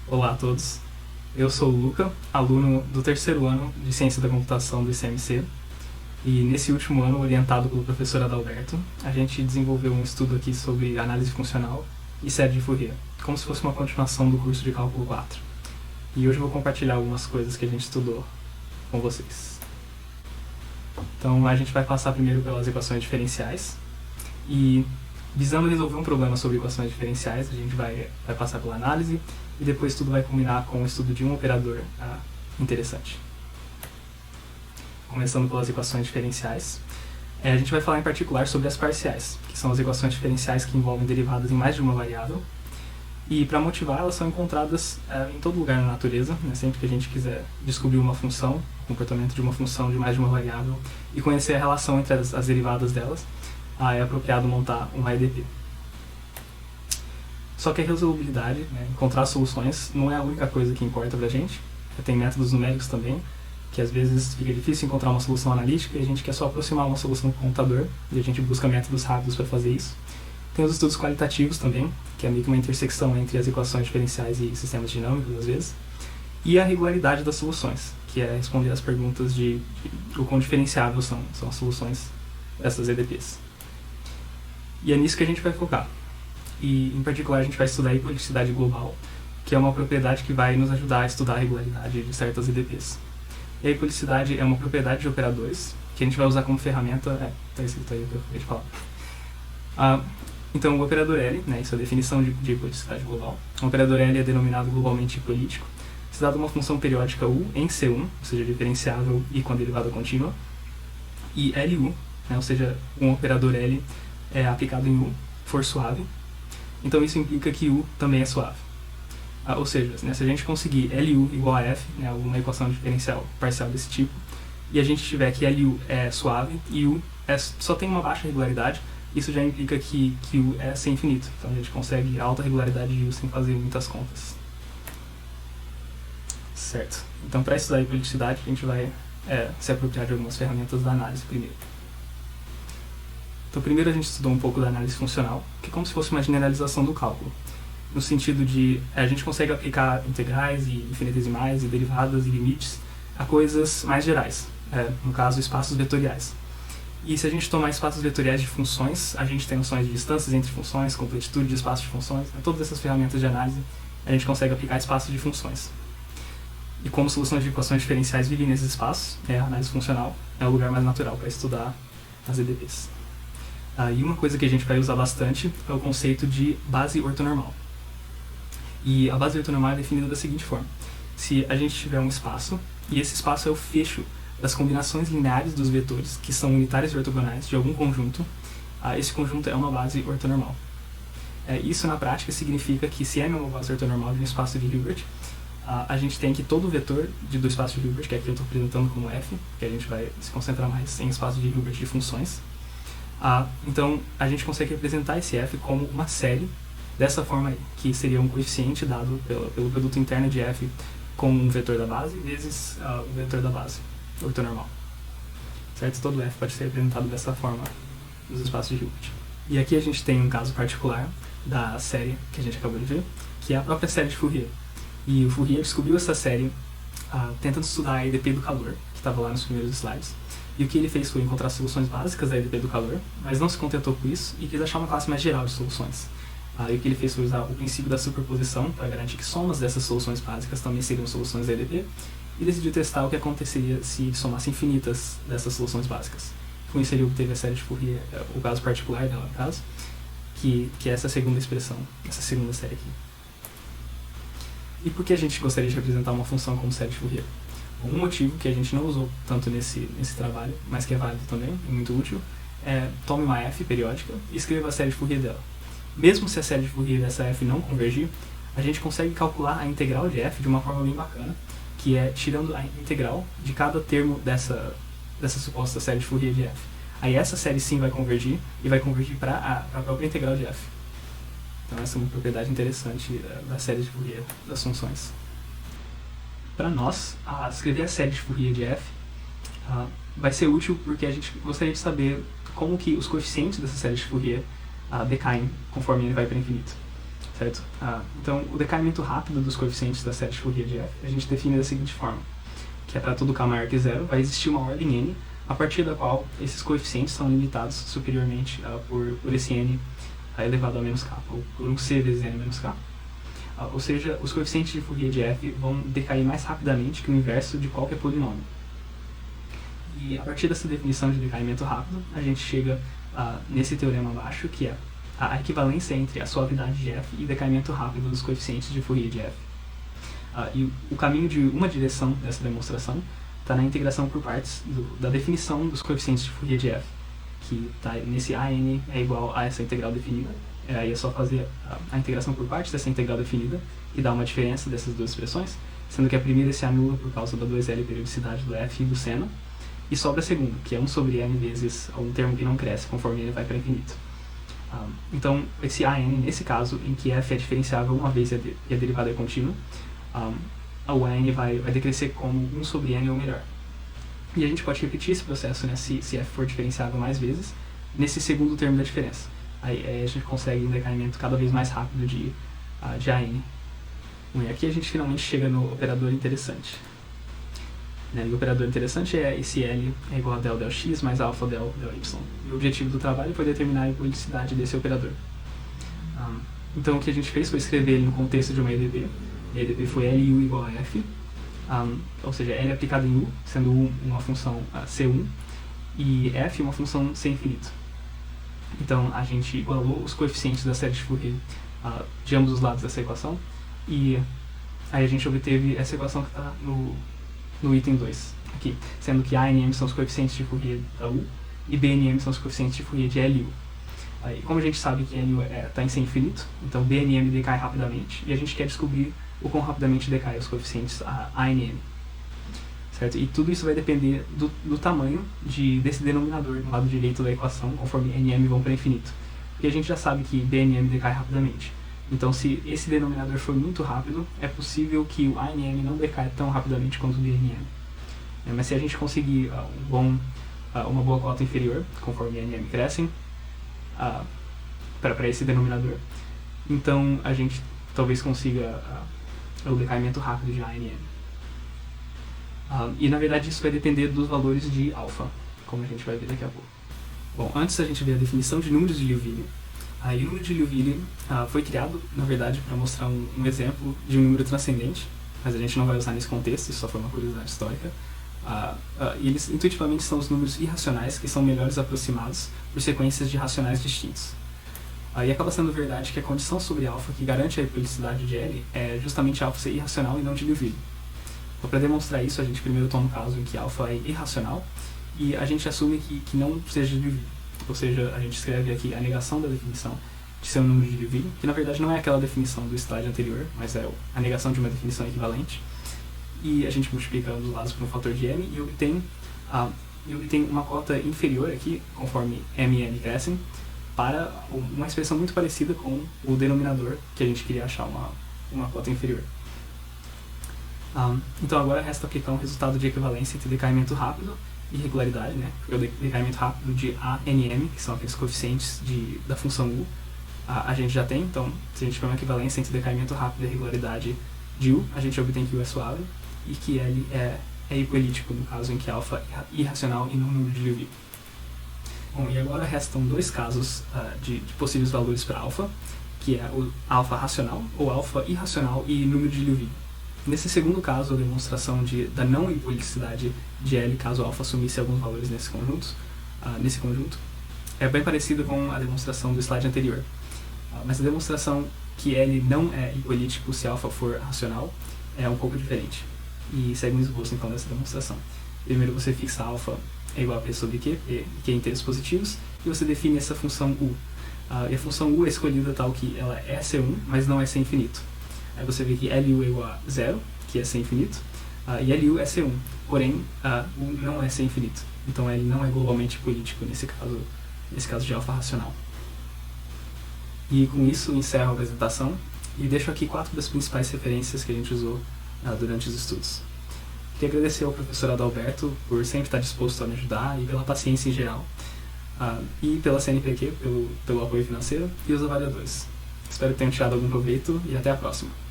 Olá a todos, eu sou o Luca, aluno do terceiro ano de Ciência da Computação do ICMC, e nesse último ano, orientado pelo professor Adalberto, a gente desenvolveu um estudo aqui sobre análise funcional e série de Fourier, como se fosse uma continuação do curso de Cálculo 4. E hoje eu vou compartilhar algumas coisas que a gente estudou com vocês. Então a gente vai passar primeiro pelas equações diferenciais, e visando resolver um problema sobre equações diferenciais, a gente vai passar pela análise, e depois tudo vai culminar com o estudo de um operador interessante. Começando pelas equações diferenciais, a gente vai falar em particular sobre as parciais, que são as equações diferenciais que envolvem derivadas em mais de uma variável, e para motivar elas são encontradas em todo lugar na natureza, né? Sempre que a gente quiser descobrir uma função, o comportamento de uma função de mais de uma variável, e conhecer a relação entre as derivadas delas, é apropriado montar uma EDP. Só que a resolubilidade, né, encontrar soluções, não é a única coisa que importa pra gente. Tem métodos numéricos também, que às vezes fica difícil encontrar uma solução analítica e a gente quer só aproximar uma solução com o computador, e a gente busca métodos rápidos para fazer isso. Tem os estudos qualitativos também, que é meio que uma intersecção entre as equações diferenciais e sistemas dinâmicos, às vezes. E a regularidade das soluções, que é responder às perguntas de o quão diferenciáveis são as soluções dessas EDPs. E é nisso que a gente vai focar. E, em particular, a gente vai estudar a hipodisticidade global, que é uma propriedade que vai nos ajudar a estudar a regularidade de certas EDPs. E a hipodisticidade é uma propriedade de operadores, que a gente vai usar como ferramenta... tá escrito aí o que eu acabei de falar. Então, o operador L, né, isso é a definição de hipodisticidade global. O operador L é denominado globalmente hipolítico, se dado uma função periódica U em C1, ou seja, diferenciável e com a derivada contínua, e LU, né, ou seja, um operador L é aplicado em U, for suave. Então isso implica que U também é suave. Ou seja, né, se a gente conseguir LU igual a F, né, alguma equação diferencial parcial desse tipo, e a gente tiver que LU é suave e U só tem uma baixa regularidade, isso já implica que U é sem infinito. Então a gente consegue alta regularidade de U sem fazer muitas contas. Certo. Então para estudar a hipodisticidade, a gente vai se apropriar de algumas ferramentas da análise primeiro. Então primeiro a gente estudou um pouco da análise funcional, que é como se fosse uma generalização do cálculo, no sentido de a gente consegue aplicar integrais e infinitesimais e derivadas e limites a coisas mais gerais, no caso espaços vetoriais. E se a gente tomar espaços vetoriais de funções, a gente tem noções de distâncias entre funções, completitude de espaços de funções, todas essas ferramentas de análise a gente consegue aplicar espaços de funções. E como soluções de equações diferenciais vivem nesses espaços, a análise funcional é o lugar mais natural para estudar as EDPs. E uma coisa que a gente vai usar bastante é o conceito de base ortonormal. E a base ortonormal é definida da seguinte forma: se a gente tiver um espaço, e esse espaço é o fecho das combinações lineares dos vetores, que são unitários e ortogonais de algum conjunto, esse conjunto é uma base ortonormal. Isso na prática significa que se M é uma base ortonormal de um espaço de Hilbert, a gente tem que todo vetor do espaço de Hilbert, que aqui eu estou apresentando como F, que a gente vai se concentrar mais em espaço de Hilbert de funções, então a gente consegue representar esse F como uma série dessa forma aí, que seria um coeficiente dado pelo produto interno de F com um vetor da base vezes o vetor da base ortonormal. Certo? Todo F pode ser representado dessa forma nos espaços de Hilbert. E aqui a gente tem um caso particular da série que a gente acabou de ver, que é a própria série de Fourier. E o Fourier descobriu essa série tentando estudar a EDP do calor, que estava lá nos primeiros slides. E o que ele fez foi encontrar soluções básicas da EDP do calor, mas não se contentou com isso e quis achar uma classe mais geral de soluções. E o que ele fez foi usar o princípio da superposição para garantir que somas dessas soluções básicas também seriam soluções da EDP, e decidiu testar o que aconteceria se somasse infinitas dessas soluções básicas. Com isso ele obteve a série de Fourier, o caso particular dela, no caso, que é essa segunda expressão, essa segunda série aqui. E por que a gente gostaria de representar uma função como série de Fourier? Um motivo que a gente não usou tanto nesse trabalho, mas que é válido também, e muito útil, tome uma F periódica e escreva a série de Fourier dela. Mesmo se a série de Fourier dessa F não convergir, a gente consegue calcular a integral de F de uma forma bem bacana, que é tirando a integral de cada termo dessa suposta série de Fourier de F. Aí essa série sim vai convergir, e vai convergir para a própria integral de F. Então essa é uma propriedade interessante da série de Fourier das funções. Para nós, escrever a série de Fourier de F vai ser útil porque a gente gostaria de saber como que os coeficientes dessa série de Fourier decaem conforme ele vai para infinito. certo? Então, o decaimento rápido dos coeficientes da série de Fourier de f a gente define da seguinte forma, que é para todo k maior que zero, vai existir uma ordem n, a partir da qual esses coeficientes são limitados superiormente por esse n elevado a menos k, ou por um c vezes n menos k. Ou seja, os coeficientes de Fourier de f vão decair mais rapidamente que o inverso de qualquer polinômio. E a partir dessa definição de decaimento rápido, a gente chega nesse teorema abaixo, que é a equivalência entre a suavidade de f e decaimento rápido dos coeficientes de Fourier de f. E o caminho de uma direção dessa demonstração está na integração por partes da definição dos coeficientes de Fourier de f, que está nesse AN é igual a essa integral definida. Aí é só fazer a integração por partes dessa integral definida e dar uma diferença dessas duas expressões, sendo que a primeira se anula por causa da 2L periodicidade do f e do seno, e sobra a segunda, que é 1 sobre n vezes um termo que não cresce conforme ele vai para infinito. Então, esse AN, nesse caso, em que f é diferenciável uma vez e a derivada é contínua, o AN vai decrescer como 1 sobre n ou melhor. E a gente pode repetir esse processo, né, se f for diferenciável mais vezes, nesse segundo termo da diferença. Aí a gente consegue um decaimento cada vez mais rápido de AN. Bom, e aqui a gente finalmente chega no operador interessante. E o operador interessante é esse L é igual a del x mais alfa del y. E o objetivo do trabalho foi determinar a hipoliticidade desse operador. Então o que a gente fez foi escrever ele no contexto de uma EDP. A EDP foi L e U igual a F. Ou seja, L aplicado em U, sendo U uma função C1 e F uma função C infinito. Então a gente igualou os coeficientes da série de Fourier de ambos os lados dessa equação e aí a gente obteve essa equação que está no item 2 aqui, sendo que A e M são os coeficientes de Fourier da U e B e M são os coeficientes de Fourier de L e U. Aí, como a gente sabe que L está em C infinito, então B e M decai rapidamente e a gente quer descobrir o quão rapidamente decai os coeficientes A e M. Certo? E tudo isso vai depender do tamanho desse denominador do lado direito da equação, conforme n e m vão para infinito. E a gente já sabe que b e m decai rapidamente. Então, se esse denominador for muito rápido, é possível que o a e m não decaia tão rapidamente quanto o b e m. Mas se a gente conseguir uma boa cota inferior, conforme n e m crescem, para esse denominador, então a gente talvez consiga o decaimento rápido de a e m. E na verdade isso vai depender dos valores de alfa, como a gente vai ver daqui a pouco. Bom, antes a gente vê a definição de números de Liouville. O número de Liouville foi criado, na verdade, para mostrar um exemplo de um número transcendente, mas a gente não vai usar nesse contexto, isso só foi uma curiosidade histórica. E eles intuitivamente são os números irracionais que são melhores aproximados por sequências de racionais distintos. E acaba sendo verdade que a condição sobre alfa que garante a hipoliticidade de L é justamente alfa ser irracional e não de Liouville. Então, para demonstrar isso, a gente primeiro toma um caso em que alfa é irracional e a gente assume que não seja de Liouville. Ou seja, a gente escreve aqui a negação da definição de ser um número de Liouville, que na verdade não é aquela definição do slide anterior, mas é a negação de uma definição equivalente. E a gente multiplica os lados por um fator de m e obtém uma cota inferior aqui, conforme m e n crescem, para uma expressão muito parecida com o denominador que a gente queria achar uma cota inferior. Então agora resta aplicar um resultado de equivalência entre decaimento rápido e regularidade, né? Porque o decaimento rápido de A, N e M, que são aqueles coeficientes da função U, a gente já tem. Então, se a gente tiver uma equivalência entre decaimento rápido e regularidade de U, a gente obtém que U é suave e que L é hipoelíptico, no caso em que alfa é irracional e não número de Liouville. Bom, e agora restam dois casos de possíveis valores para alfa, que é o alfa racional ou alfa irracional e número de Liouville. Nesse segundo caso, a demonstração da não hipoliticidade de L caso alfa assumisse alguns valores nesse conjunto é bem parecida com a demonstração do slide anterior. Mas a demonstração que L não é hipoelíptico se alfa for racional é um pouco diferente. E segue um esboço então dessa demonstração. Primeiro você fixa alfa é igual a P sobre Q, Q inteiros positivos, e você define essa função U. E a função U é escolhida tal que ela é C1, mas não é C infinito. Aí você vê que LU é igual a 0, que é C infinito, e LU é C1, porém U não é C infinito. Então L não é globalmente hipoelíptico nesse caso de alfa racional. E com isso encerro a apresentação e deixo aqui 4 das principais referências que a gente usou durante os estudos. Queria agradecer ao professor Adalberto por sempre estar disposto a me ajudar e pela paciência em geral, e pela CNPq pelo apoio financeiro e os avaliadores. Espero que tenham tirado algum proveito e até a próxima.